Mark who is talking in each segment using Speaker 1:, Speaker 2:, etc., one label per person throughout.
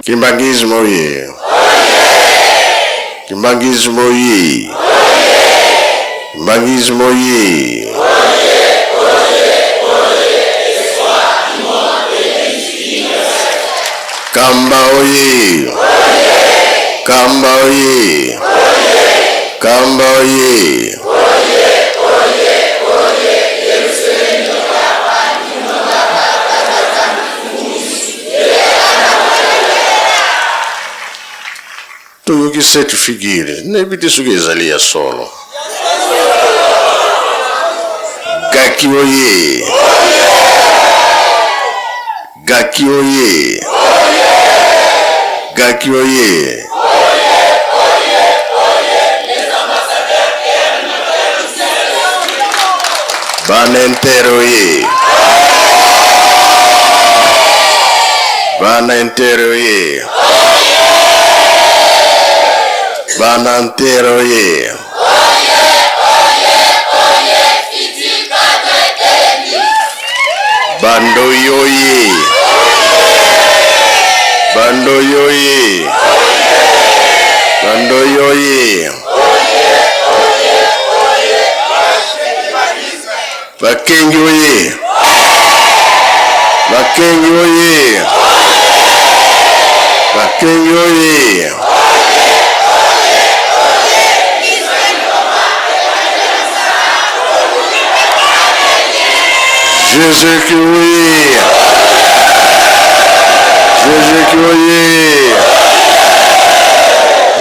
Speaker 1: Kimbangismo ye. Kimbangismo ye. Kimbangismo ye. Kamba oye. Kamba oye. Kamba oye. Tu que sete figure, nem vite sugueza ali a solo. Gaki oye. Gaki oye. Gaki oye. Bana entero ye. Bana entero ye. Bana entero ye. Bando yoye. Bando yoye. Bando yoye. Bakengi oye. Bakengi oye. Bakengi oye. Jésus qui oui. Jésus qui oui.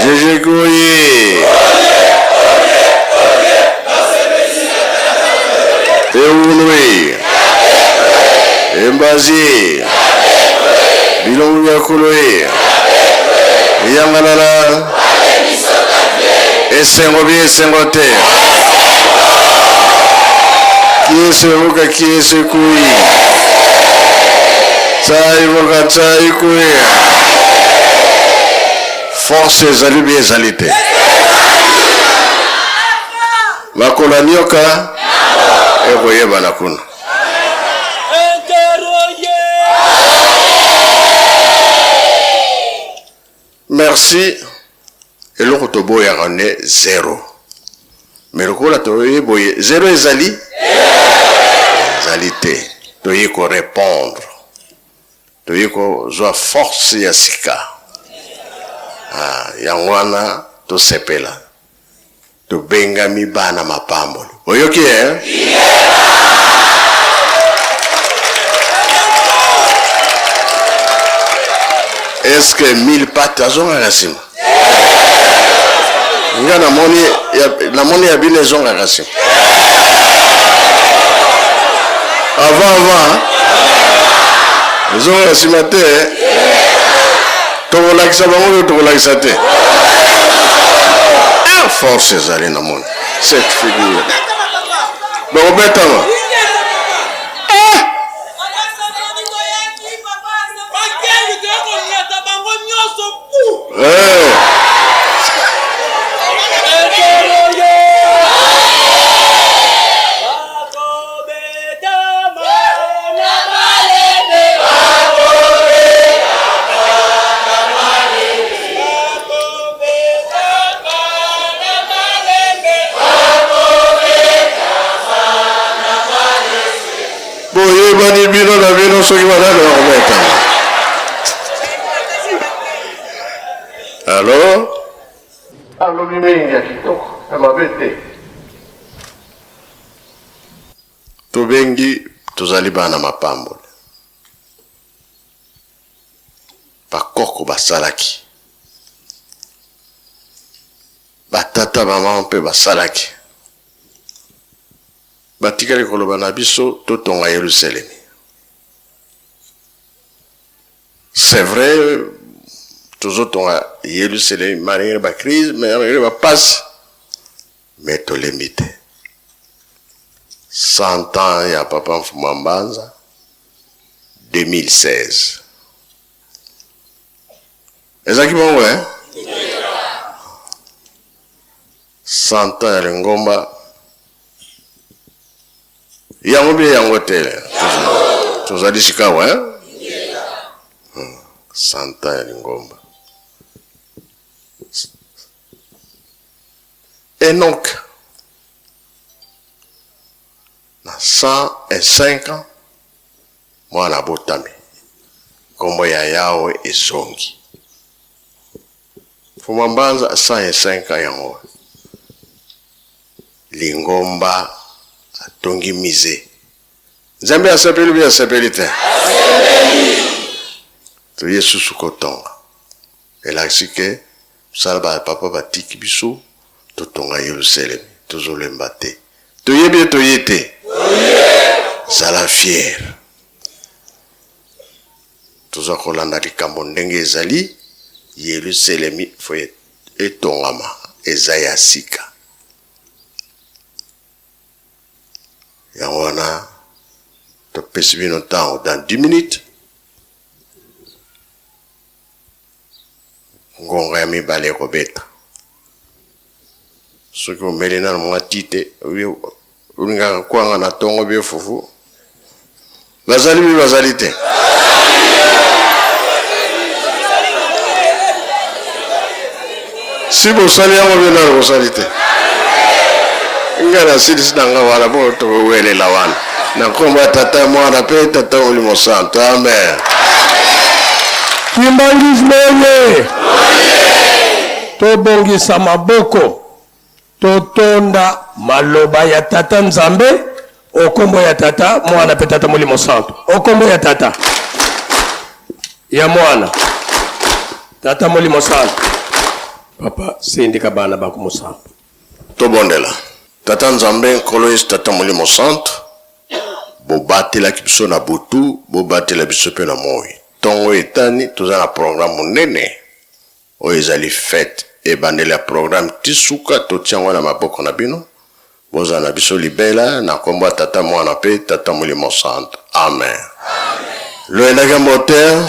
Speaker 1: Jésus qui oui. Eunui. Embazi. Bilongu ya kuloi. Yangalala. Esengo bi esengo te. Kiese muka kiese kui. Tsai muka tsai kui. Force ezali bi ezalite. Makola nyoka. Ego yeba na kuna. Merci. Et l'autre tobo ya rane 0. Mais le coup là toye boye 0 ezali. Ezalité. Toye ko répondre. Toye ko zo force ya sika. Ah, yangwana to sepela. To benga mi bana mapambo. Oyoki eh? Est-ce que 1000 pattes azonga kasima? Nga na moni ya bine zonga kasima. Avant. Zonga kasima te. Togo lakisa bango togo lakisa te. Force ezali na moni. Cette figure. Bon betama. Boye bani bino na bino soki banani bakometa. Alors? Alobi mingi ya kitoko ya mabe te. Tobengi tozali bana mapambo. Bakoko basalaki. Batata mama mpe basalaki. Batikali koloba na biso totonga Yerusalemi. C'est vrai, tozotonga Yerusalemi malgré ba crise, malgré ba passe, mais tolemi te. 100 ans ya papa Mfuma Mbanza, 2016. Ezaki bongo, hein? 100 ans ya Lingomba. Yango bien yango tele. Tozali sikawa, hein? 100 ans ya Lingomba. Enoch, na 105 ans, mwana botami. Kombo ya Yawe esongi. Mfuma Mbanza 105 ans yango. Lingomba atongi mize. Nzambe asepeli bi asepeli te. To Yesu sukotonga. Elakisike salba papa batiki biso totonga Yerusalemi tozolemba te. Toyebi toyete. Zala fier. Tozakolanda likambo ndenge ezali Yerusalemi fo etongama ezaya sika. Yanwana to pesi bino temps dans 10 minutes. Ngonga ya mibale kobeta. Soki omeli na mwa tite ulinga kwanga na tongo bie fufu. Bazali bi bazali te. Si bosali yango bina bosali te. Ngana sidi sidanga wala bo to wele lawana. Na komba tata mwana pe tata Molimo Santo. Amen.
Speaker 2: Kimbangis mwenye. To bongisa maboko. To tonda maloba ya tata Nzambe. Okombo ya tata mwana pe tata Molimo Santo. Okombo ya tata. Ya mwana. Tata Molimo Santo. Papa sindika bana baku musanto.
Speaker 1: To bondela. Tata Nzambe nkolo yesu tata Molimo Santo. Bobatela biso na butu, bobatela biso pe na moi. Tongo etani toza na programme nene. O ezali fête e bandela programme tisuka totiango na maboko na bino. Boza na biso libela na komba tata mwana pe tata Molimo Santo. Amen. Amen. Le endaka moteur.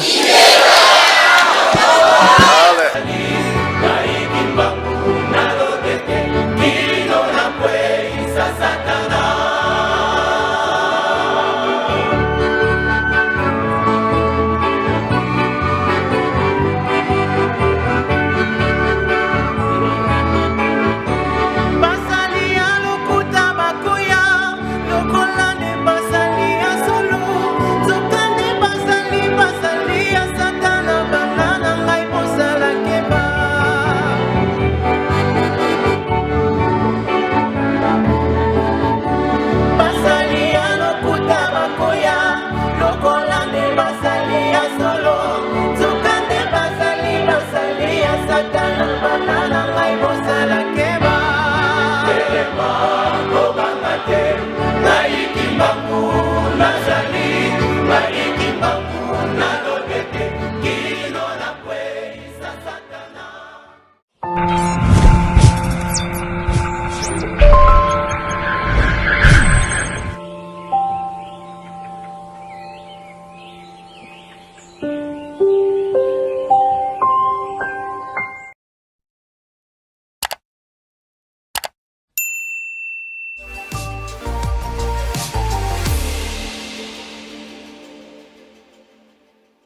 Speaker 3: Naiki mbangu nazali, naiki